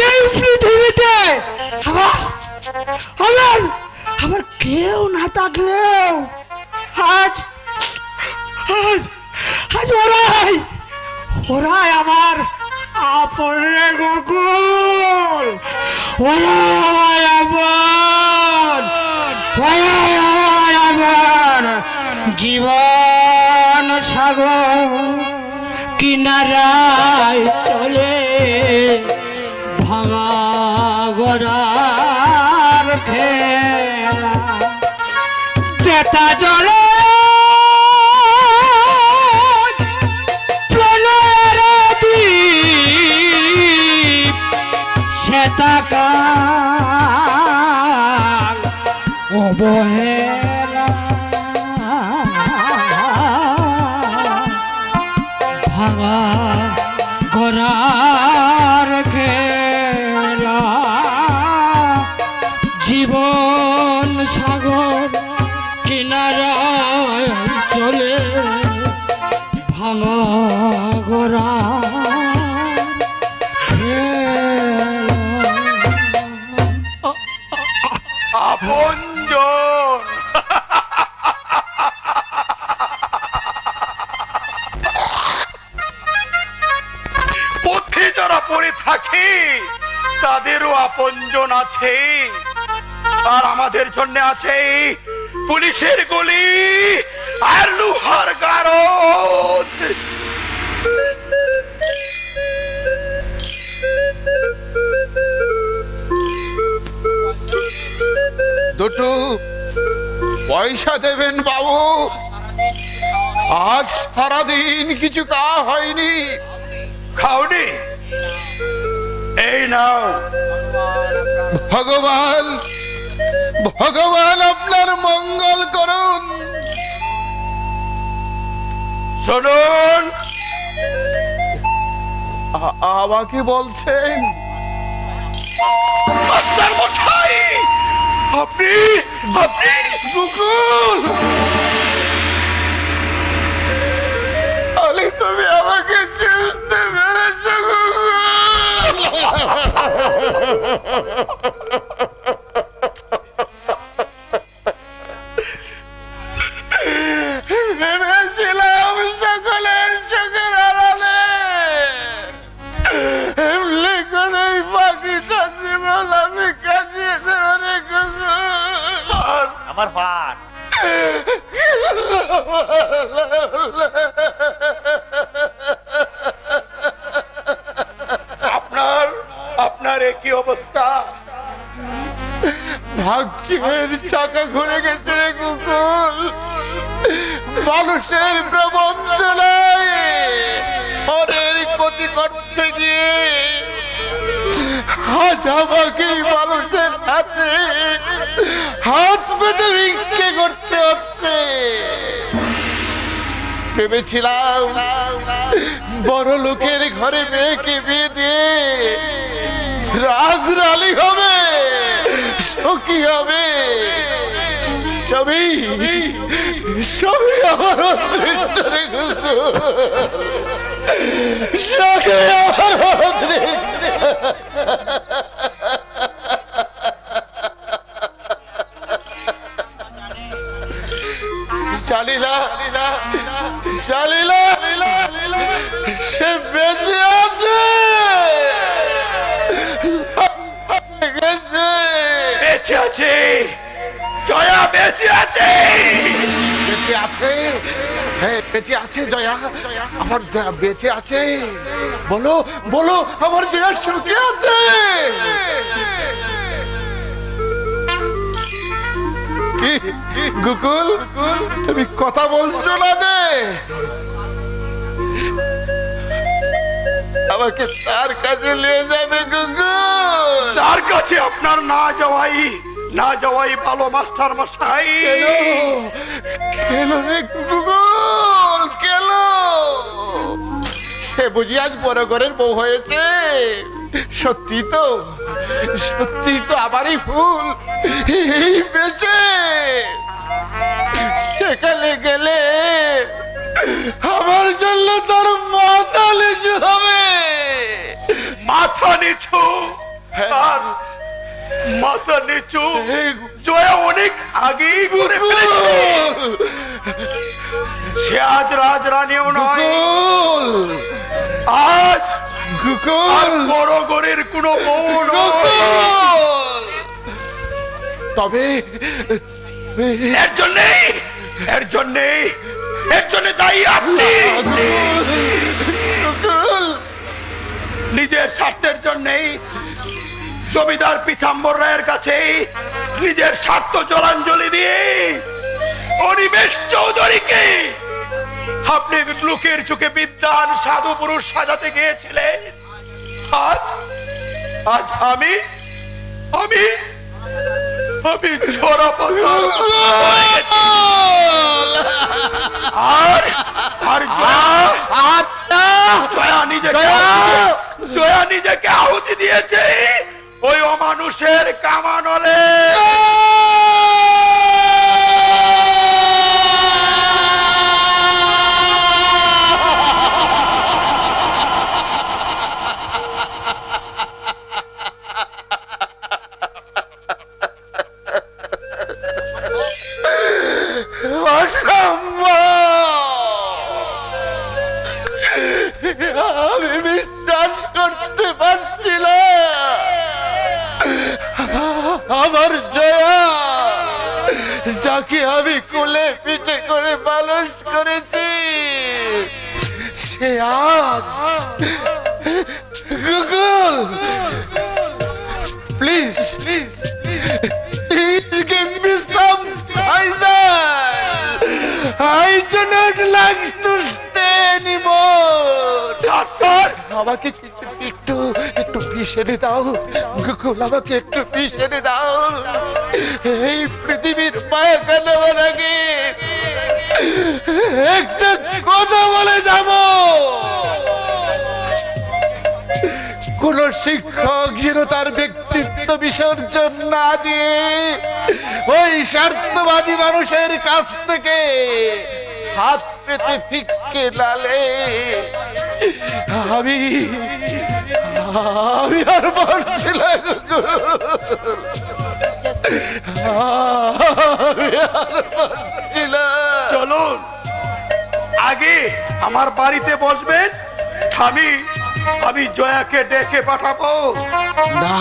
এই পৃথিবীতে আমার কেউ না থাকলেও আজ ওরাই আমার আপন রে গোকুল ওরাই আমার আপন জীবন সাগর কিনারায় চলে ভাঙা গড়ার খেলা চেতা চলে প্রলয়ের দ্বীপ শ্বেতাকাল অবহেলা ভাঙা গড়ার খেলা জীবন সাগর কিনারায় চলে ভাঙা গড়ার তাদেরও আপনজন আছে, আর আমাদের জন্য আছে পুলিশের গুলি আর লোহার গারদ। দুটো পয়সা দেবেন বাবু, আজ সারাদিন কিছু খাওয়া হয়নি। খাওনি? এই নাও। ভগবান ভগবান আপনার মঙ্গল করুন। শুনুন, আমাকে বলছেন? মাস্টার মশাই, আপনি মুকুল, আলে তুমি আমাকে চিনতে পেরেছ? ভেবেছিলাম সকলের চোখের আড়ালে এমনি করে বাকি কাশিমাল আমি কাশিয়ে দেব। আমার পান আপনার একই অবস্থা। ভাগ্যের চাকা ঘুরে গেছে রে কুকুল। মানুষের প্রবঞ্চনায় মনের ক্ষতি করতে গিয়ে আজ আমাকে মানুষের হাতে হাত পেতে ভিক্ষে করতে হচ্ছে। ভেবেছিলাম বড় লোকের ঘরে মেয়েকে বিয়ে দিয়ে রাজরালি হবে, সখী হবে। সবই আমার অদৃষ্ট রে কুকুল, সবই আমার অদৃষ্ট। শালীলা সে বেঁচে আছে, বেঁচে আছে, জয়া বেঁচে আছে। বেঁচে আছে? হ্যাঁ বেঁচে আছে জয়া, আমার জয়া বেঁচে আছে। বলো বলো, আমার জয়া সুখে আছে? কি গুকুল, তুমি কথা বলছো না যে? আমাকে তার কাছে নিয়ে যাবে গুকুল? তার কাছে আপনার না যাওয়াই ভালো মাস্টার মশাই। কেলো রে গুকুল, কেলো? সে বুঝি আজ বড় ঘরের বউ হয়েছে? সত্যি তো আমারই ফুল এই বেশে। সেখানে গেলে আমার জন্য তার মাথা নিচু হবে। মাথা নিচু? আর মাথা নিচু জয়া অনেক আগেই ঘুরে ফেলেছে। সে আজ রাজরানীও নয়, আজ বড় ঘরের কোনো বউ নয়। তবে এর জন্যে দায়ী আপনি। নিজের স্বার্থের জন্যেই জমিদার পিতাম্বর রায়ের কাছে নিজের স্বার্থ জলাঞ্জলি দিয়ে অনিমেষ চৌধুরীকে আপনি লোকের চোখে বিদ্বান সাধু পুরুষ সাজাতে গিয়েছিলেন। আজ আমি ছড়া পাথর আর জয়া নিজেকে আহুতি দিয়েছে ওই অমানুষের কামানলে। আমি বিশ্বাস করতে পারছি না আমার জয়া, যাকে আমি কোলে পিঠে করে মানুষ করেছি, সে আজ Google please give me some poison. I do not like to stay anymore. Sir, আমাকে একটু বিষ এনে দাও গুগল, আমাকে একটু বিষ এনে দাও। এই পৃথিবীর মায়া কাটাবার আগে একটা কথা বলে যাব। কোন শিক্ষক যেন তার ব্যক্তিত্ব বিসর্জন না দিয়ে ওই স্বার্থবাদী মানুষের কাছ থেকে হাত পেতে ভিক্ষে লালে আমি আর পারছি না গুগল, আমি আর পারছি না। চলুন আগে আমার বাড়িতে বসবেন, আমি জয়াকে ডেকে পাঠাবো। না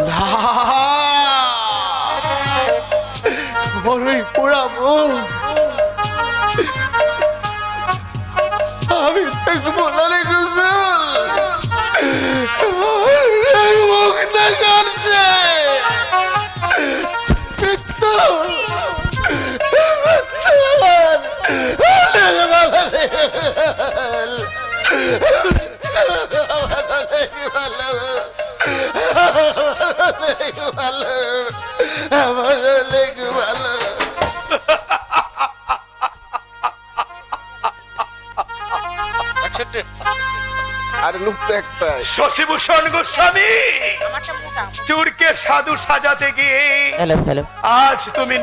না, বড়ই পোড়াবো, আমি দেখবো না রে গুগল, মুখ দেখাচ্ছে আর লুকতে একটা শশীভূষণ গোস্বামী, চুরকে সাধু সাজাতে গিয়ে আজ তুমি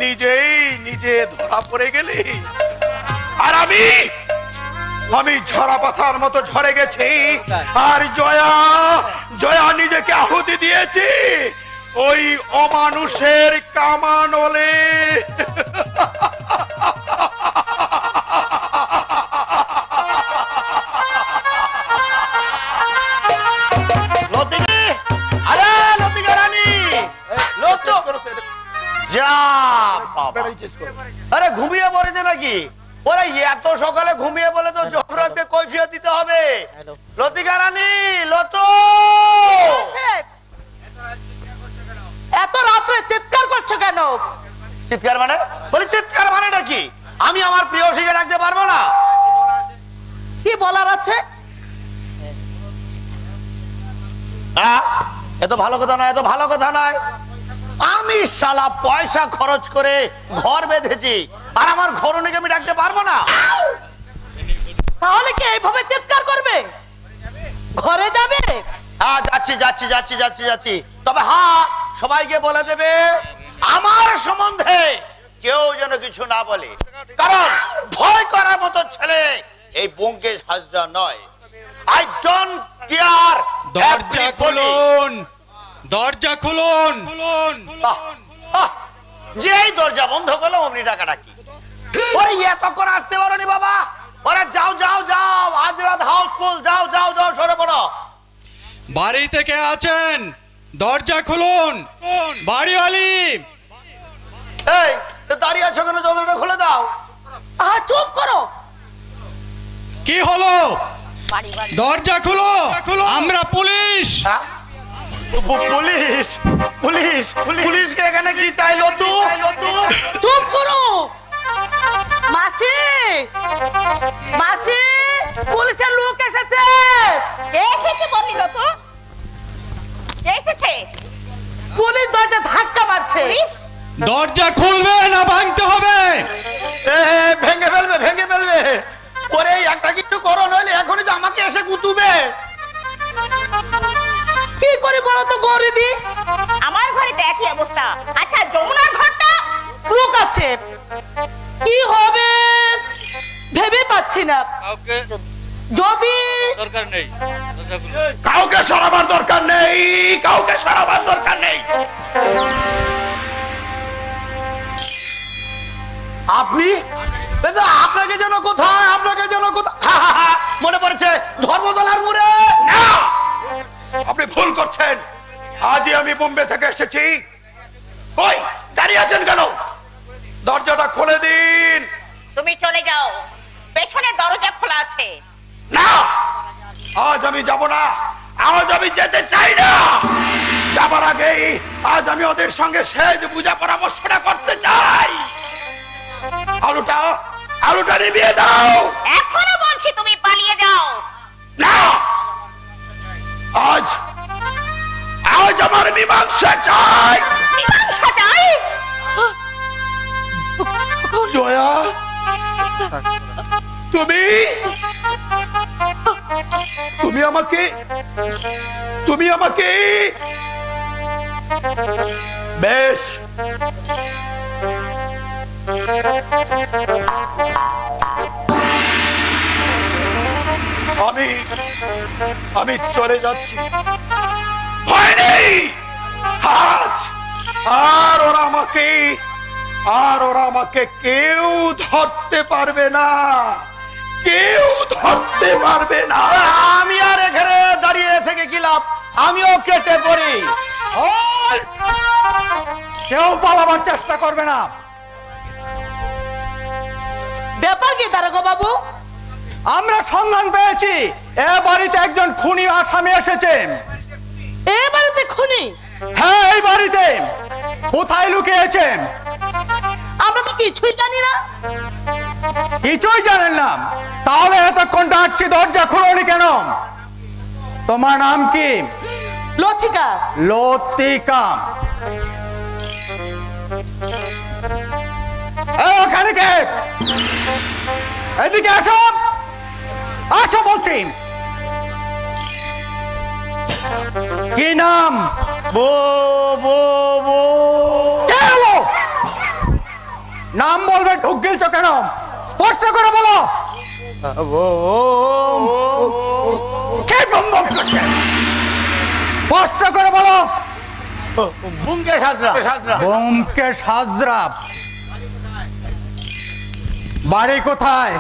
নিজে ধরা পড়ে গেলে, আর আমি ঝরা পাতার মতো ঝরে গেছি। আর জয়া নিজেকে আহুতি দিয়েছি ওই অমানুষের কামানলে। আরে ঘুমিয়ে পড়েছে নাকি? ওরা এত সকালে ঘুমিয়ে বলে তো জহরাতে কৈফিয়ত দিতে হবে। লতিকা রানী, লতো, এত রাত্রে চিৎকার করছো কেন? চিৎকার মানে? বলি চিৎকার মানেটা কি? আমি আমার প্রিয়সীকে ডাকতে পারবো না? কি বলার আছে? এত ভালো কথা নয়, এত ভালো কথা নয়। আমি শালা পয়সা খরচ করে ঘর বেঁধেছি, আর আমার ঘরণীকে আমি ডাকতে পারবো না? তাহলে কি এইভাবে চিৎকার করবে? ঘরে যাবে? হ্যাঁ যাচ্ছি যাচ্ছি যাচ্ছি যাচ্ছি যাচ্ছি। তবে হ্যাঁ, সবাইকে বলে দেবে আমার সম্বন্ধে কেউ যেন কিছু না বলে, কারণ ভয় করার মতো ছেলে এই ব্যোমকেশ হাজরা নয়। I don't care. দরজা খুলুন, দরজা খুলুন। যেই দরজা বন্ধ করলাম অমনি ডাকাডাকি। ওরে এতক্ষণ আসতে পারোনি বাবা? ওরে যাও যাও যাও, আজ রাত হাউসফুল, যাও যাও যাও, সরে পড়ো। বাড়ি থেকে আছেন, দরজা খুলুন। বাড়িওয়ালি, এই দাঁড়িয়ে আছো কেন? দরজাটা খুলে দাও। চুপ করো। কি হলো? দরজা খুলো, আমরা পুলিশ। পুলিশ? পুলিশ? পুলিশকে এখানে কি চাইলো? তো চুপ করো। মাসি, মাসি, পুলিশের লোক এসেছে। এসেছে বলিল তো? এসেছে? পুলিশ দরজা ধাক্কা মারছে। দরজা খুলবে না ভাঙতে হবে? ভেঙে ফেলবে, ভেঙে ফেলবে। ওরে একটা কিছু করো, নইলে এখনই তো আমাকে এসে কুতুবে। কি করে বলো তো গৌরীদি? আমার ঘরে তো একই অবস্থা। আচ্ছা যমুনার ঘরটা? লোক আছে, কি হবে ভেবে পাচ্ছি না। যদি দরকার নেই, কাউকে সরাবার দরকার নেই, কাউকে সরাবার দরকার নেই। আপনি? আপনাকে যেন কোথায়, আপনাকে যেন কোথায় মনে পড়েছে, ধর্মতলার মোড়ে। না, আপনি ভুল করছেন। আজই আমি বোম্বে থেকে এসেছি। আছে। না, আজ আমি যাব না, আজ আমি যেতে চাই না। যাবার আগেই আজ আমি ওদের সঙ্গে শেষ বুঝা পরামর্শটা করতে চাই। আলুটা নিভিয়ে দাও। এখনো বলছি তুমি পালিয়ে যাও। না, আজ আমার মীমাংসা চাই। মীমাংসা চাই? জয়া, তুমি আমাকে বেশ, আমি চলে যাচ্ছি। ভয় নেই, আজ আর ওরা আমাকে কেউ ধরতে পারবে না, কেউ ধরতে পারবে না। আমি আর এখানে দাঁড়িয়ে থেকে কি লাভ? আমিও কেটে পড়ি। কেউ পালাবার চেষ্টা করবে না। ব্যাপার কি দারোগা বাবু? আমরা সন্ধান পেয়েছি, এ বাড়িতে একজন খুনি আসামি এসেছেন। এ বাড়িতে খুনি? হ্যাঁ, এই বাড়িতে। কোথায় লুকিয়েছেন? আমরা তো কিছুই জানি না। কিছুই জানেন না? তাহলে এতক্ষণ ডাকছি, দরজা খুলোনি কেন? তোমার নাম কি? লতিকা। লতিকা, ওখানে কে? এদিকে আসো, আসো বলছি। কি নাম? নাম বলবে, ঢুক গেছ কেন? স্পষ্ট করে বলো। কে বম করছে? স্পষ্ট করে বলো। বুমকেশ হাজরা। ব্যোমকেশ হাজরা। বাড়ি কোথায়?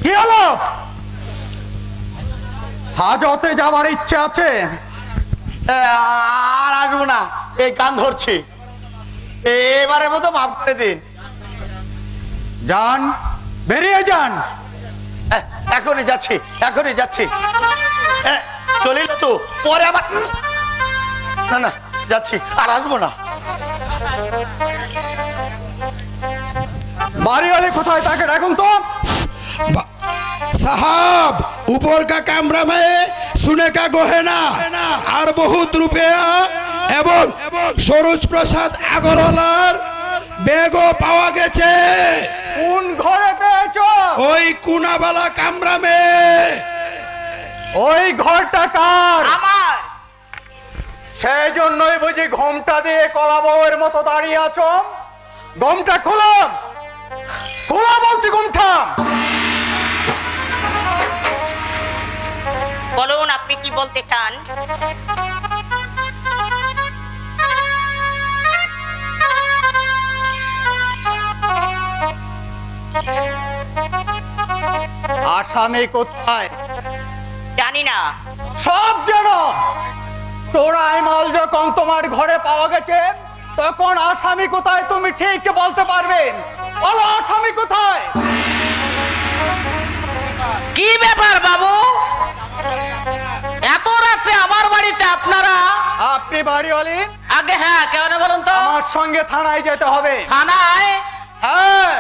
কি হলো? হাজতে যাওয়ার ইচ্ছে আছে? আর আসবো না, এই কান ধরছি, এবারের মতো মাফ করে দিন। যান, বেরিয়ে যান। এখনই যাচ্ছি। চলিল তো, পরে আবার না যাচ্ছি, আর আসবো না। বাড়িওয়ালি কোথায়, তাকে ডাকুন তো। साहब, ऊपर का कैमरा में सुने का गहना और बहुत रुपया এবং সরোজ প্রসাদ আগরওয়ালার বেগও পাওয়া গেছে। কোন ঘরে পেয়েছো? ওই কুনাবালা কামরা মে। ওই ঘরটা কার? আমার। সেই জন্যই বুঝি ঘোমটা দিয়ে কলা বউয়ের মতো দাঁড়িয়ে আছো। ঘোমটা খোলো, খোলা বলছি ঘোমটা। বলুন, আপনি কি বলতে চান? আসামি কোথায়? জানি না। সব জানো। তোরাই মাল যখন তোমার ঘরে পাওয়া গেছে, তখন আসামি কোথায় তুমি ঠিক বলতে পারবেন। বলো, আসামি কোথায়? কি ব্যাপার বাবু, এত রাত্রে আমার বাড়িতে আপনারা? আপনি বাড়িওয়ালি? আগে হ্যাঁ, কেন বলুন তো? আমার সঙ্গে থানায় যেতে হবে। থানায়? হ্যাঁ,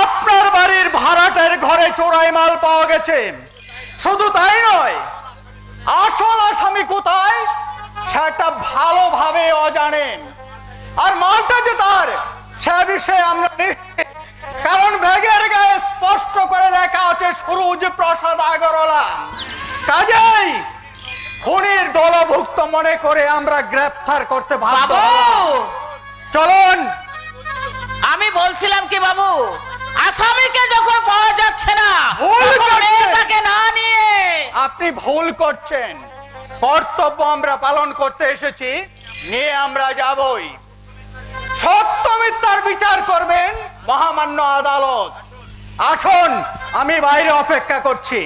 আপনার বাড়ির ভাড়াটের ঘরে চোরাই মাল পাওয়া গেছে। শুধু তাই নয়, আসল আসামি কোথায় সেটা ভালোভাবে অজানেন। আর মালটা যে তার, সে বিষয়ে আমরা নিশ্চিত, কারণ ব্যাগের গায়ে স্পষ্ট করে লেখা আছে সরোজ প্রসাদ আগরওয়ালা। কাজেই খুনির দলভুক্ত মনে করে আমরা গ্রেফতার করতে বাধ্য হলাম। চলুন। আমি বলছিলাম কি বাবু, আসামিকে যখন পাওয়া যাচ্ছে না, তাকে না নিয়ে? আপনি ভুল করছেন। কর্তব্য আমরা পালন করতে এসেছি, নিয়ে আমরা যাবই। সত্য মিথ্যার বিচার করবেন মহামান্য আদালত। আসুন, আমি বাইরে অপেক্ষা করছি।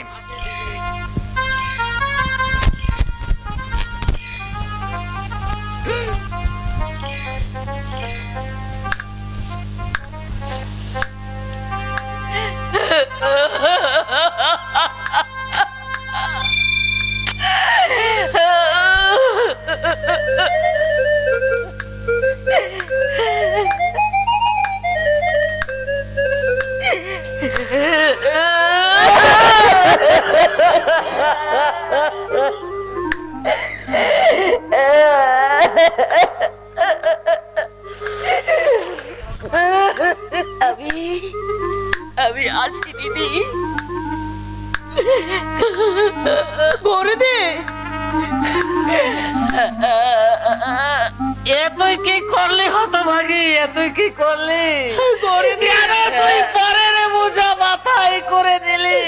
আমি আসি দিদি। করে দে। তুই কি করলি হতভাগী? তুই কি করলি? করে দে। কেন তুই পরের বোঝা মাথায় করে নিলি?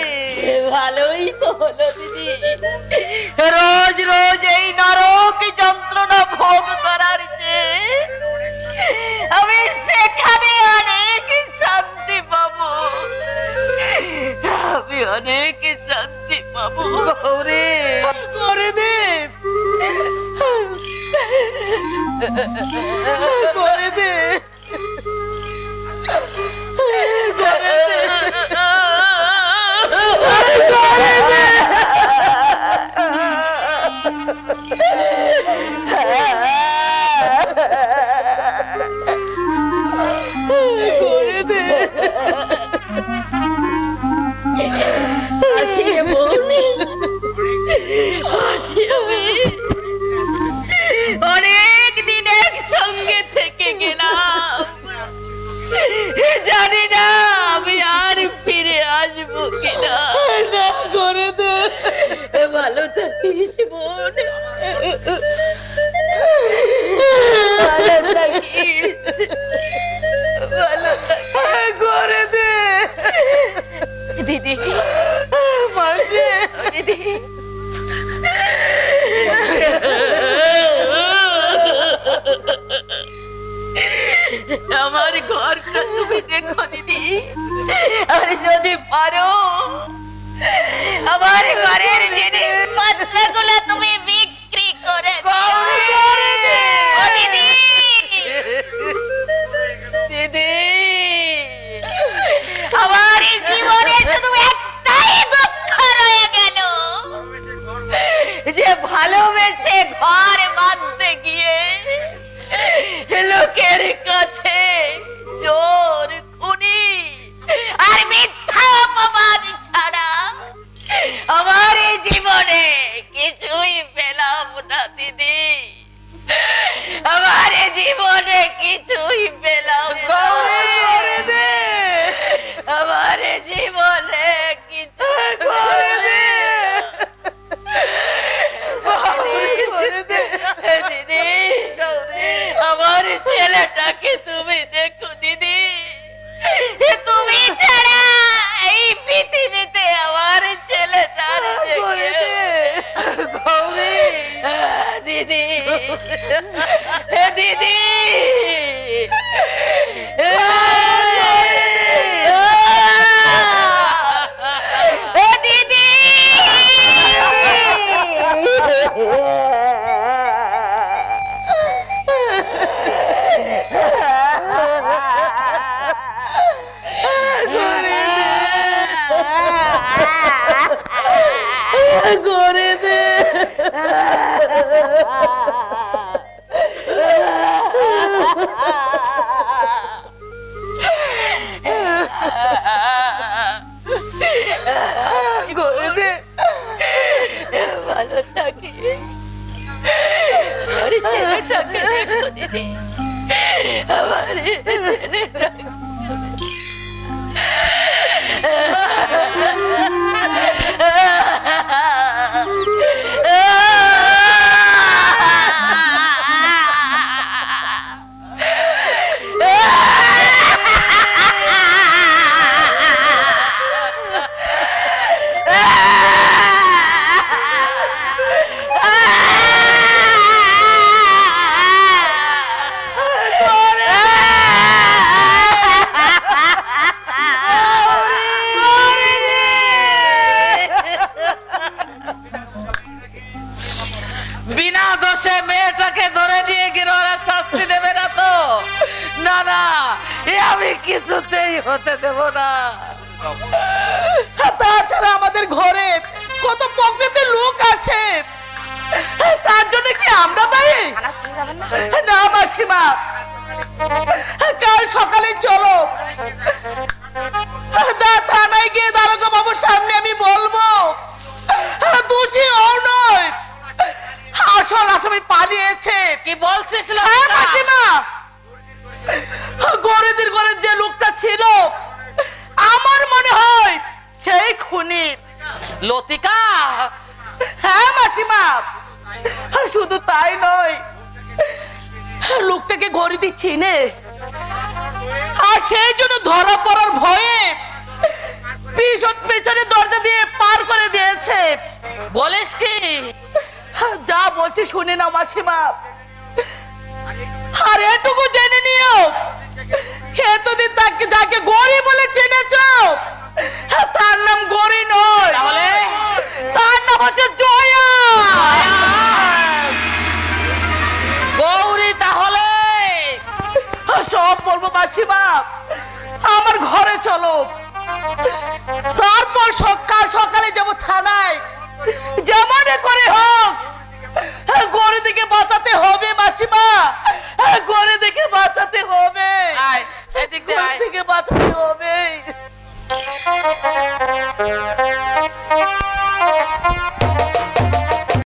ভালোই তো হলো দিদি, রোজ রোজ এই নরক যন্ত্রণা ভোগ করার চেয়ে আমি সেখানে অনেক শান্তি পাবো, আমি অনেক শান্তি পাবো। গৌরী, করে দে। করে দে। করে দে। করে দে। আসি রে বোন, আসি। আমি অনেক দিন একসঙ্গে থেকে গেলাম, জানি না আমি আর ফিরে আসবো কিনা। না, করে দে। ভালো থাকিস বোন, ভালো থাকিস, ভালো থাকিস। করে দে। দিদি, মাসি। দিদি, আমার ঘরটা তুমি দেখো দিদি, আর যদি পারো আমার ঘরের জিনিসপত্রগুলো তুমি বিক্রি করে দাও। ও দিদি, দিদি, আমার জীবনে শুধু একটাই দুঃখ রয়ে গেল, যে ভালোবেসে ঘর বাঁধতে গিয়ে লোকের কাছে চোর, খুনি আর মিথ্যা অপবাদ ছাড়া আমার জীবনে কিছুই পেলাম না দিদি, আমার জীবনে কিছুই পেলাম না। আমার জীবনে কিছু দিদি, আমার ছেলেটাকে তুমি দেখো দিদি, তুমি ছাড়া এই পৃথিবীতে আমার ছেলেটার গৌরী। দিদি, দিদি, দিদি, করে দে। করে দে। ভালো থাকি, আমার ছেলেটাকে দেখো দিদি, আমার ছেলেটাকে। বিনা দোষে মেয়েটাকে ধরে নিয়ে গেলে ওরা শাস্তি দেবে না তো? না না, এ আমি কিছুতেই হতে দেব না। তাছাড়া আমাদের ঘরে কত প্রকৃতির লোক আসে, তার জন্য কি আমরা দায়ী? না মাসিমা, কাল সকালে চলো, থানায় গিয়ে দারোগা বাবুর সামনে আমি বলবো দোষী ও নয়, আসল আসামি পালিয়েছে। কি বলছিস? মাসিমা, গরিবের ঘরে যে লোকটা ছিল সেই খুনি। লতিকা, হ্যাঁ মাসিমা, শুধু তাই নয়, লোকটাকে গরিদি চিনে, আর সেই জন্য ধরা পড়ার ভয়ে পেছনে দরজা দিয়ে পার করে দিয়েছে। বলিস কি? যা বলছি শুনে না মাসিমা, আর এটুকু জেনে নিও, এতদিন তাকে যাকে গরি বলে চিনেছ, তার নাম গরি নয়, তাহলে তার নাম হচ্ছে জয়া। গৌরী। তাহলে সব বলবো মাসিমা, আমার ঘরে চলো, তারপর সকালে যাবো থানায়, যেমন করে হোক গড়ে দিকে বাঁচাতে হবে মাসিমা, গড়ে দিকে বাঁচাতে হবে, আয়, এদিক দিয়ে আয়। থেকে বাঁচাতে হবে।